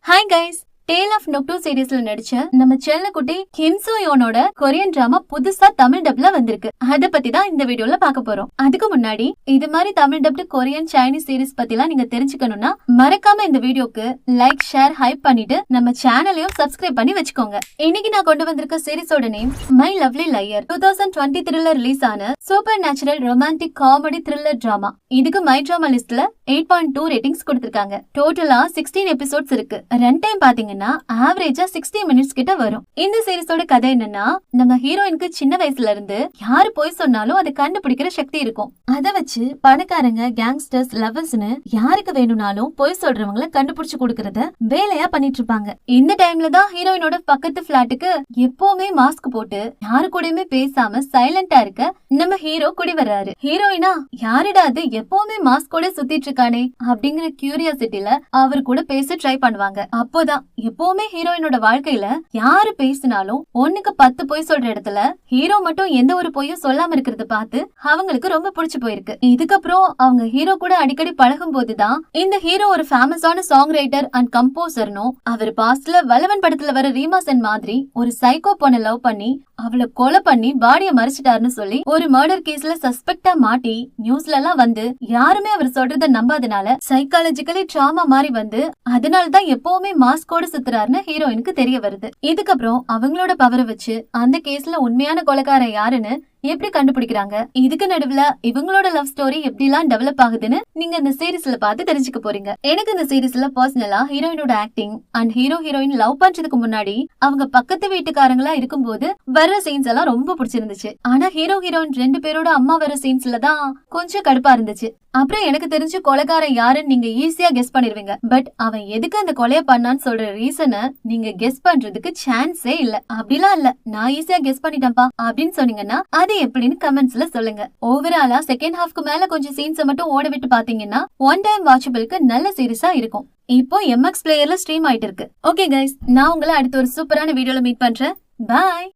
Hi guys, Dale of நோக்டோ சீரிஸ்ல நடிச்ச நம்ம செல்லக்குட்டி கிம் சோ யோனோட கொரியன் டிராமா புதுசா தமிழ் டப்ல வந்திருக்கு. அத பத்தி தான் இந்த வீடியோல பார்க்க போறோம். அதுக்கு முன்னாடி இது மாதிரி Tamil dubbed Korean Chinese series பத்திலாம் நீங்க தெரிஞ்சுக்கணும்னா மறக்காம இந்த வீடியோக்கு லைக், ஷேர், ஹைப் பண்ணிட்டு நம்ம சேனலையும் சப்ஸ்கிரைப் பண்ணி வச்சுக்கோங்க. இன்னைக்கு நான் கொண்டு வந்திருக்க சீரிஸோட நேம் மை லவ்லி லையர். 2023ல ரிலீஸ் ஆன supernatural romantic comedy thriller drama. இதுக்கு மை டிராமா லிஸ்ட்ல 8.2 ரேட்டிங்ஸ் கொடுத்திருக்காங்க. டோட்டலா 16 எபிசோட்ஸ் இருக்கு. ரன் டைம் பாத்தீங்கன்னா ஆவரேஜா 60 மினிட்ஸ் கிட்ட வரும். இந்த சீரிஸோட கதை என்னன்னா, நம்ம ஹீரோயினுக்கு சின்ன வயசுல இருந்து யாரு போய் சொன்னாலும் அதை கண்டுபிடிக்கிற சக்தி இருக்கும். அதை வச்சு பணக்காரங்க, கேங்ஸ்டர்ஸ், லவர்ஸ்னு யாருக்கு வேணும்னாலும் போய் சொல்றவங்களை கண்டுபிடிச்சு கொடுக்கறத வேலையா பண்ணிட்டு இருப்பாங்க. இந்த டைம்ல தான் ஹீரோயினோட பக்கத்து பிளாட்டுக்கு எப்பவுமே மாஸ்க் போட்டு யாரு கூடயுமே பேசாம சைலண்டா இருக்க நம்ம ஹீரோ குடி வர்றாரு. ஹீரோயினா யாருடா அது எப்பவுமே மாஸ்கோட சுத்திட்டு இருக்கானே அப்படிங்கிற கியூரியாசிட்டில அவரு கூட பேச ட்ரை பண்ணுவாங்க. அப்போதான் எப்பவுமே ஹீரோயினோட வாழ்க்கையில யாரு பேசினாலும் 1க்கு 10 பொய் சொல்ற இடத்துல ஹீரோ மட்டும் எந்த ஒரு பொய்யும் சொல்லாம இருக்கிறத பார்த்து அவங்களுக்கு ரொம்ப பிடிச்சு போயிருக்கு. இதுக்கப்புறம் அவங்க ஹீரோ கூட அடிக்கடி பழகும் போதுதான் இந்த ஹீரோ ஒரு ஃபேமஸான சாங் ரைட்டர் அண்ட் கம்போசர்னும், அவர் பாஸ்ட்ல வல்லவன் படத்துல வர ரீமா சென் மாதிரி ஒரு சைக்கோ பொண்ணை லவ் பண்ணி அவளை கொலை பண்ணி பாடிய மறைச்சிட்டாருன்னு சொல்லி ஒரு மர்டர் கேஸ்ல சஸ்பெக்டா மாட்டி நியூஸ்ல எல்லாம் வந்து யாருமே அவர் சொல்றத நம்பாதனால சைக்காலஜிக்கலி ட்ராமா மாதிரி வந்து அதனாலதான் எப்பவுமே மாஸ்கோட சுத்துறாருன்னு ஹீரோயினுக்கு தெரிய வருது. இதுக்கப்புறம் அவங்களோட பவரை வச்சு அந்த கேஸ்ல உண்மையான கொலைக்காரன் யாருன்னு எப்படி கண்டுபிடிக்கிறாங்க, இதுக்கு நடுவுல இவங்களோட லவ் ஸ்டோரி எப்படி எல்லாம் டெவலப் ஆகுதுன்னு நீங்க இந்த சீரிஸ்ல பார்த்து தெரிஞ்சுக்க போறீங்க. எனக்கு இந்த சீரிஸ்ல பர்சனலா ஹீரோயினோட ஆக்டிங் அண்ட் ஹீரோயின் லவ் பண்றதுக்கு முன்னாடி அவங்க பக்கத்து வீட்டுக்காரங்களா இருக்கும்போது வர்ற சீன்ஸ் எல்லாம் ரொம்ப பிடிச்சிருந்துச்சு. ஆனா ஹீரோயின் 2 பேரோட அம்மா வர சீன்ஸ்ல தான் கொஞ்சம் கடுப்பா இருந்துச்சு. அப்புறம் எனக்கு தெரிஞ்சு கொலைகாரன் யாருன்னு நீங்க ஈஸியா கெஸ் பண்ணிருவீங்க. பட் அவன் எதுக்கு அந்த கொலைய பண்ணான்னு சொல்ற ரீசனை நீங்க கெஸ் பண்றதுக்கு சான்ஸே இல்ல. அப்படிலாம் இல்ல, நான் ஈஸியா கெஸ் பண்ணிட்டேன்ப்பா அப்படின்னு சொன்னீங்கன்னா அது எப்படின்னு கமெண்ட்ஸ்ல சொல்லுங்க. ஓவராலா செகண்ட் ஹாஃப்க்கு மேல கொஞ்சம் சீன்ஸ் மட்டும் ஓட விட்டு பாத்தீங்கன்னா ஒன் டைம் வாட்சபிளுக்கு நல்ல சீரிஸா இருக்கும். இப்போ MX பிளேயர்ல ஸ்ட்ரீம் ஆயிட்டு இருக்கு. ஓகே கைஸ், நான் உங்களை அடுத்த ஒரு சூப்பரான வீடியோல மீட் பண்றேன். பாய்.